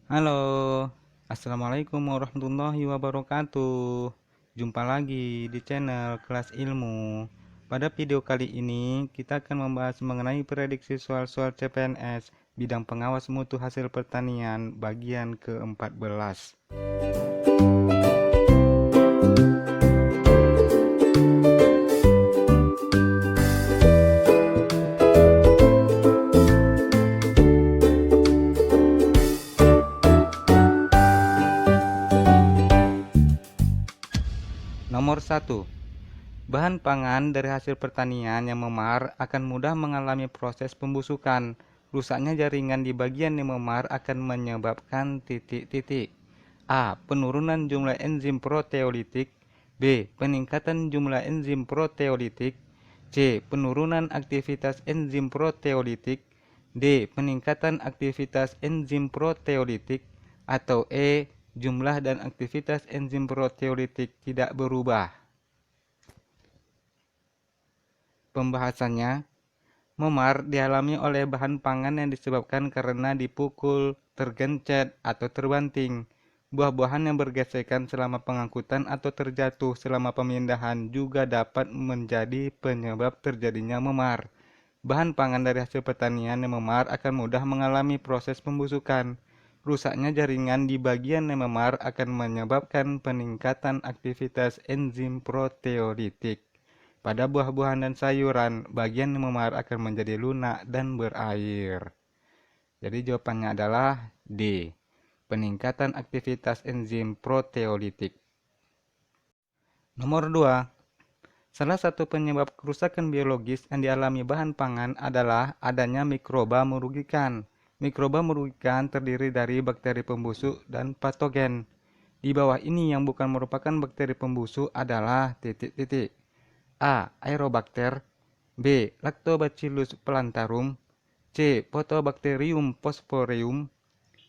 Halo, Assalamualaikum warahmatullahi wabarakatuh. Jumpa lagi di channel Kelas Ilmu. Pada video kali ini, kita akan membahas mengenai prediksi soal-soal CPNS bidang pengawas mutu hasil pertanian bagian ke-14. Nomor 1. Bahan pangan dari hasil pertanian yang memar akan mudah mengalami proses pembusukan. Rusaknya jaringan di bagian yang memar akan menyebabkan titik-titik. A. Penurunan jumlah enzim proteolitik. B. Peningkatan jumlah enzim proteolitik. C. Penurunan aktivitas enzim proteolitik. D. Peningkatan aktivitas enzim proteolitik. Atau E. Jumlah dan aktivitas enzim proteolitik tidak berubah. Pembahasannya, memar dialami oleh bahan pangan yang disebabkan karena dipukul, tergencet, atau terbanting. Buah-buahan yang bergesekan selama pengangkutan atau terjatuh selama pemindahan juga dapat menjadi penyebab terjadinya memar. Bahan pangan dari hasil pertanian yang memar akan mudah mengalami proses pembusukan. Rusaknya jaringan di bagian yang memar akan menyebabkan peningkatan aktivitas enzim proteolitik. Pada buah-buahan dan sayuran, bagian yang memar akan menjadi lunak dan berair. Jadi jawabannya adalah D. Peningkatan aktivitas enzim proteolitik. Nomor 2. Salah satu penyebab kerusakan biologis yang dialami bahan pangan adalah adanya mikroba merugikan. Mikroba merugikan terdiri dari bakteri pembusuk dan patogen. Di bawah ini yang bukan merupakan bakteri pembusuk adalah titik-titik. A. Aerobacter. B. Lactobacillus plantarum. C. Photobacterium phosphoreum.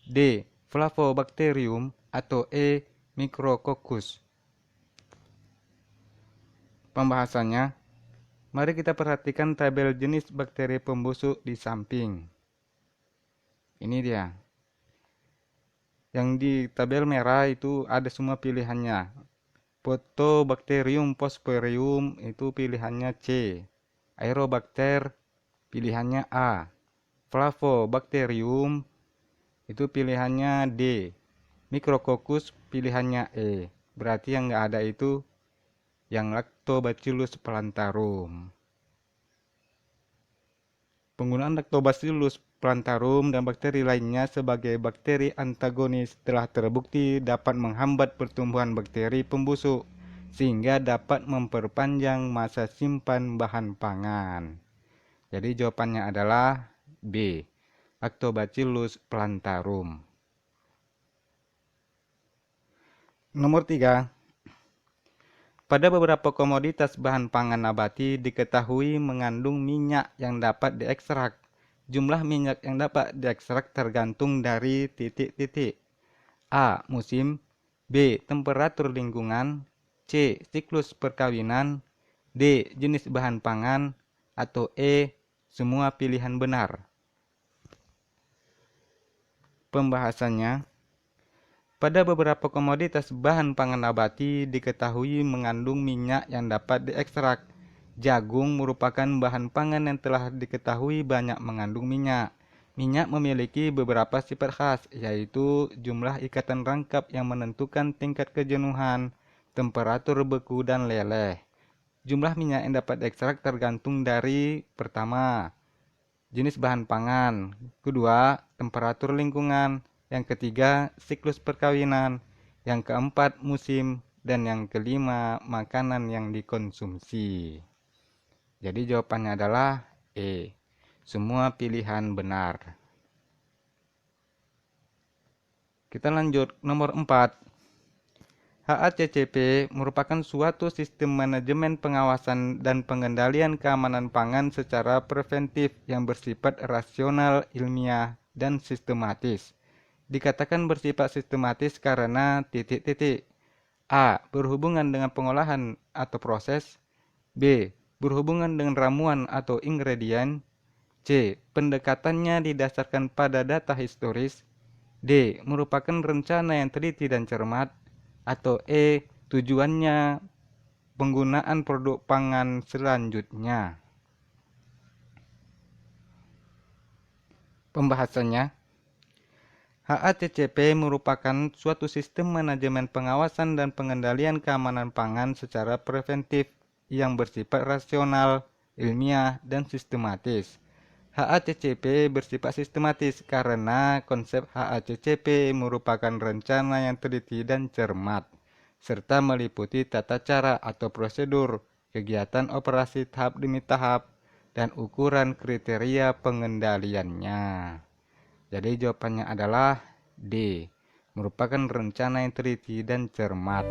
D. Flavobacterium. Atau E. Micrococcus. Pembahasannya, mari kita perhatikan tabel jenis bakteri pembusuk di samping. Ini dia. Yang di tabel merah itu ada semua pilihannya. Photobacterium phosphoreum itu pilihannya C. Aerobacter pilihannya A. Flavobacterium itu pilihannya D. Micrococcus pilihannya E. Berarti yang nggak ada itu yang Lactobacillus plantarum. Penggunaan Lactobacillus plantarum dan bakteri lainnya sebagai bakteri antagonis telah terbukti dapat menghambat pertumbuhan bakteri pembusuk, sehingga dapat memperpanjang masa simpan bahan pangan. Jadi jawabannya adalah B. Lactobacillus plantarum. Nomor 3. Pada beberapa komoditas bahan pangan nabati diketahui mengandung minyak yang dapat diekstrak. Jumlah minyak yang dapat diekstrak tergantung dari titik-titik. A. Musim. B. Temperatur lingkungan. C. Siklus perkawinan. D. Jenis bahan pangan. Atau E. Semua pilihan benar. Pembahasannya, pada beberapa komoditas bahan pangan nabati diketahui mengandung minyak yang dapat diekstrak. Jagung merupakan bahan pangan yang telah diketahui banyak mengandung minyak. Minyak memiliki beberapa sifat khas, yaitu jumlah ikatan rangkap yang menentukan tingkat kejenuhan, temperatur beku, dan leleh. Jumlah minyak yang dapat diekstrak tergantung dari pertama, jenis bahan pangan, kedua, temperatur lingkungan, yang ketiga, siklus perkawinan, yang keempat, musim, dan yang kelima, makanan yang dikonsumsi. Jadi jawabannya adalah E. Semua pilihan benar. Kita lanjut nomor 4. HACCP merupakan suatu sistem manajemen pengawasan dan pengendalian keamanan pangan secara preventif yang bersifat rasional, ilmiah, dan sistematis. Dikatakan bersifat sistematis karena titik-titik. A. Berhubungan dengan pengolahan atau proses. B. Berhubungan dengan ramuan atau ingredient. C. Pendekatannya didasarkan pada data historis. D. Merupakan rencana yang teliti dan cermat. Atau E. Tujuannya penggunaan produk pangan selanjutnya. Pembahasannya, HACCP merupakan suatu sistem manajemen pengawasan dan pengendalian keamanan pangan secara preventif yang bersifat rasional, ilmiah, dan sistematis. HACCP bersifat sistematis karena konsep HACCP merupakan rencana yang teliti dan cermat, serta meliputi tata cara atau prosedur, kegiatan operasi tahap demi tahap, dan ukuran kriteria pengendaliannya. Jadi jawabannya adalah D, merupakan rencana yang teliti dan cermat.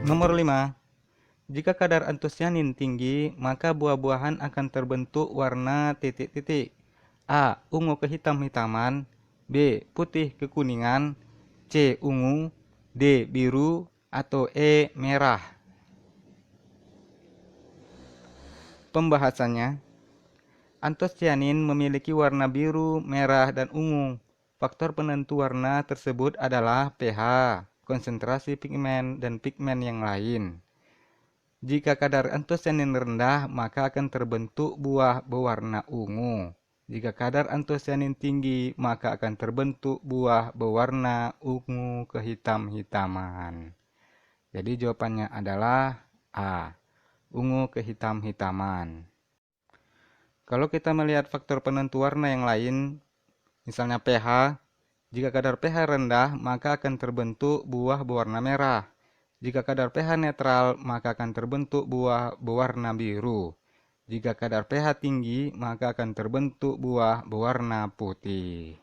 Nomor 5. Jika kadar antosianin tinggi, maka buah-buahan akan terbentuk warna titik-titik. A. Ungu kehitam-hitaman. B. Putih kekuningan. C. Ungu. D. Biru. Atau E. Merah. Pembahasannya, antosianin memiliki warna biru, merah, dan ungu. Faktor penentu warna tersebut adalah pH, konsentrasi pigmen, dan pigmen yang lain. Jika kadar antosianin rendah, maka akan terbentuk buah berwarna ungu. Jika kadar antosianin tinggi, maka akan terbentuk buah berwarna ungu kehitam-hitaman. Jadi jawabannya adalah A, ungu kehitam-hitaman. Kalau kita melihat faktor penentu warna yang lain, misalnya pH, jika kadar pH rendah, maka akan terbentuk buah berwarna merah. Jika kadar pH netral, maka akan terbentuk buah berwarna biru. Jika kadar pH tinggi, maka akan terbentuk buah berwarna putih.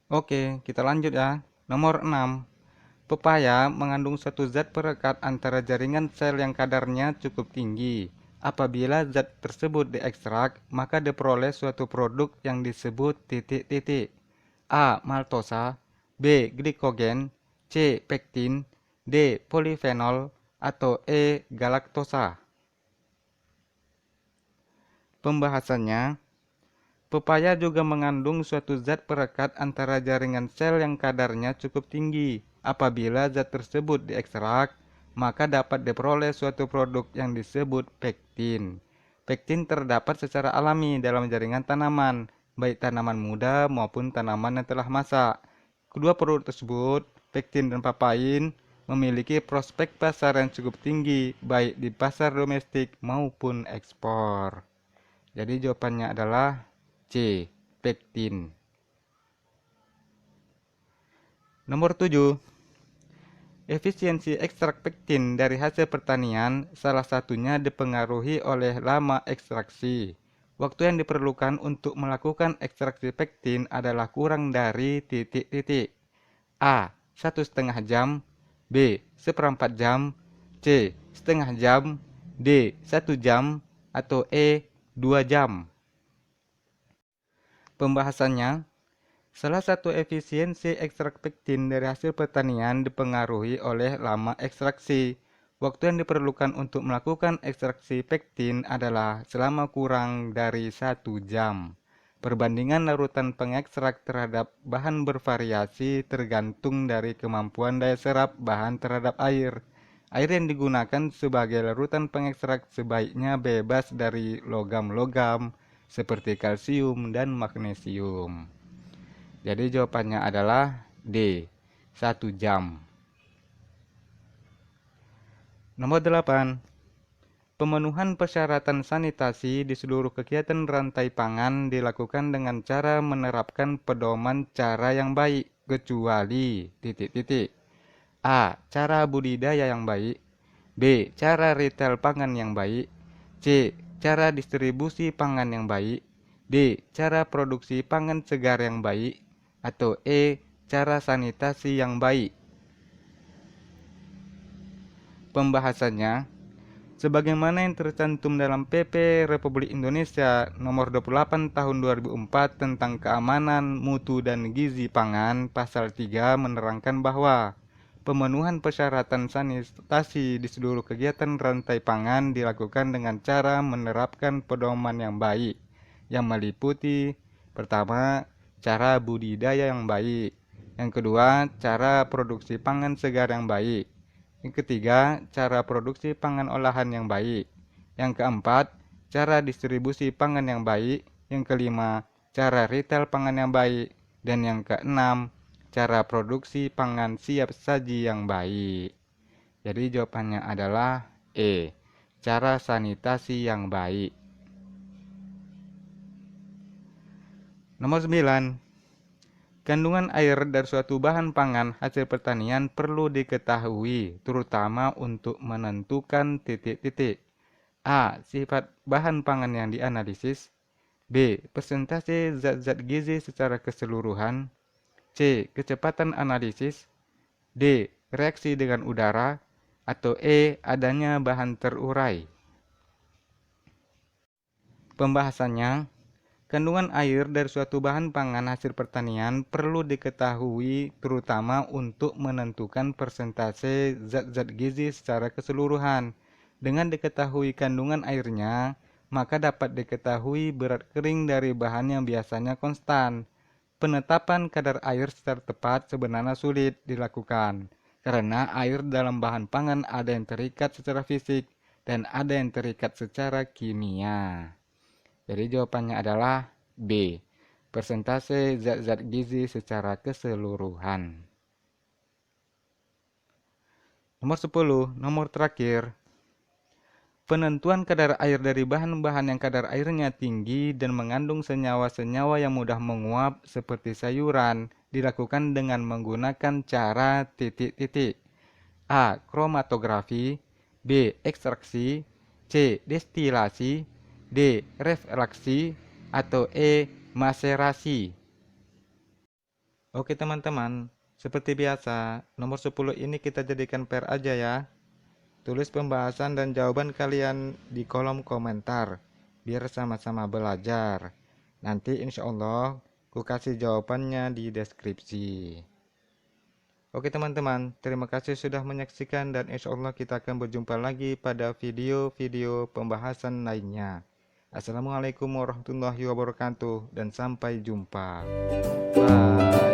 Oke, kita lanjut ya. Nomor 6. Pepaya mengandung suatu zat perekat antara jaringan sel yang kadarnya cukup tinggi. Apabila zat tersebut diekstrak, maka diperoleh suatu produk yang disebut titik-titik. A. Maltosa. B. Glikogen. C. Pektin. D. Polifenol. Atau E. Galaktosa. Pembahasannya, pepaya juga mengandung suatu zat perekat antara jaringan sel yang kadarnya cukup tinggi. Apabila zat tersebut diekstrak, maka dapat diperoleh suatu produk yang disebut pektin. Pektin terdapat secara alami dalam jaringan tanaman, baik tanaman muda maupun tanaman yang telah masak. Kedua produk tersebut, pektin dan papain, memiliki prospek pasar yang cukup tinggi, baik di pasar domestik maupun ekspor. Jadi jawabannya adalah C. Pektin. Nomor 7. Efisiensi ekstrak pektin dari hasil pertanian salah satunya dipengaruhi oleh lama ekstraksi. Waktu yang diperlukan untuk melakukan ekstraksi pektin adalah kurang dari titik-titik. A. 1,5 jam. B. 1/4 jam. C. Setengah jam. D. 1 jam. Atau E. 2 jam. Pembahasannya, salah satu efisiensi ekstrak pektin dari hasil pertanian dipengaruhi oleh lama ekstraksi. Waktu yang diperlukan untuk melakukan ekstraksi pektin adalah selama kurang dari 1 jam. Perbandingan larutan pengekstrak terhadap bahan bervariasi tergantung dari kemampuan daya serap bahan terhadap air. Air yang digunakan sebagai larutan pengekstrak sebaiknya bebas dari logam-logam seperti kalsium dan magnesium. Jadi jawabannya adalah D, 1 jam. Nomor 8. Pemenuhan persyaratan sanitasi di seluruh kegiatan rantai pangan dilakukan dengan cara menerapkan pedoman cara yang baik, kecuali titik-titik. A. Cara budidaya yang baik. B. Cara retail pangan yang baik. C. Cara distribusi pangan yang baik. D. Cara produksi pangan segar yang baik. Atau E. Cara sanitasi yang baik. Pembahasannya, sebagaimana yang tercantum dalam PP Republik Indonesia Nomor 28 Tahun 2004 tentang keamanan, mutu, dan gizi pangan, Pasal 3 menerangkan bahwa Pemenuhan persyaratan sanitasi di seluruh kegiatan rantai pangan dilakukan dengan cara menerapkan pedoman yang baik, yang meliputi pertama, cara budidaya yang baik, yang kedua, cara produksi pangan segar yang baik, yang ketiga, cara produksi pangan olahan yang baik, yang keempat, cara distribusi pangan yang baik, yang kelima, cara retail pangan yang baik, dan yang keenam, cara produksi pangan siap saji yang baik. Jadi jawabannya adalah E. Cara sanitasi yang baik. Nomor 9. Kandungan air dari suatu bahan pangan hasil pertanian perlu diketahui, terutama untuk menentukan titik-titik. A. Sifat bahan pangan yang dianalisis. B. Persentase zat-zat gizi secara keseluruhan. C. Kecepatan analisis. D. Reaksi dengan udara. Atau E. Adanya bahan terurai. Pembahasannya, kandungan air dari suatu bahan pangan hasil pertanian perlu diketahui terutama untuk menentukan persentase zat-zat gizi secara keseluruhan. Dengan diketahui kandungan airnya, maka dapat diketahui berat kering dari bahan yang biasanya konstan. Penetapan kadar air secara tepat sebenarnya sulit dilakukan, karena air dalam bahan pangan ada yang terikat secara fisik dan ada yang terikat secara kimia. Jadi jawabannya adalah B. Persentase zat-zat gizi secara keseluruhan. Nomor 10, nomor terakhir. Penentuan kadar air dari bahan-bahan yang kadar airnya tinggi dan mengandung senyawa-senyawa yang mudah menguap seperti sayuran dilakukan dengan menggunakan cara titik-titik. A. Kromatografi. B. Ekstraksi. C. Destilasi. D. Refraksi. Atau E. Maserasi. Oke teman-teman, seperti biasa, nomor 10 ini kita jadikan PR aja ya. Tulis pembahasan dan jawaban kalian di kolom komentar, biar sama-sama belajar. Nanti insya Allah ku kasih jawabannya di deskripsi. Oke teman-teman, terima kasih sudah menyaksikan dan insya Allah kita akan berjumpa lagi pada video-video pembahasan lainnya. Assalamualaikum warahmatullahi wabarakatuh dan sampai jumpa. Bye.